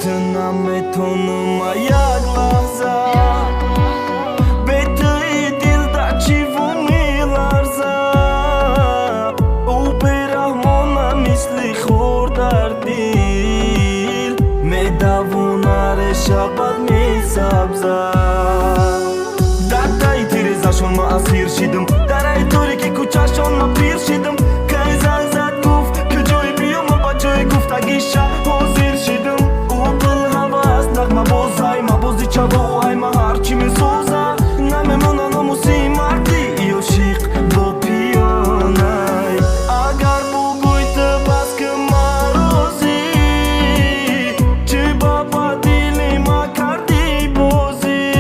نمیتونم یک لحظه به توی دل در چیون میلرزه او برهمانه مثل خور در دل میدوونه شبت میسبزه در تای تیرزشون ما اسیر شدم در ای طوری که کوچهشون ما پیر شدم که زنگ زد گفت که جای بیام و با جای گفتگی شب حاضر شدم او دل هوس نغمه بازای ما بازی چوای ما هرچی میسوزه نمیمونه ناموسی مردی یا شیق با پیانه اگر بگوی تو بس که مرازی چه بابا دلی ما کردی بازی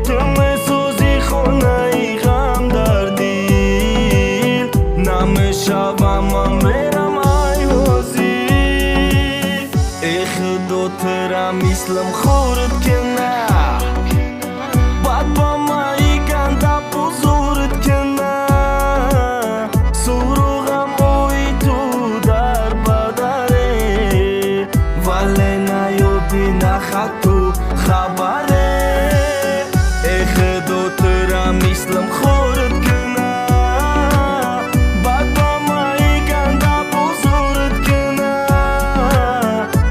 تو میسوزی خونه ای غم در دل نمیشوم من برم ای حوزی ای خدا ترم میسلم خورد که نه بعد با ما ای گنده بزرد که نه سروغم اوی تو در بدره ولی نیابی نخد تو خبره ای خدا ترم میسلم خورد که نه بعد با ما ای گنده بزرد که نه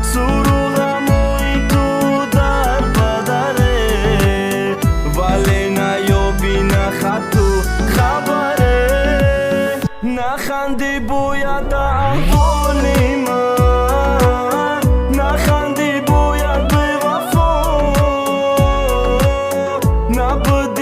سروغم اوی تو در بدره ولی نیابی نخد تو خبره نخندی باید احوالی من نخندی باید به وفا نبود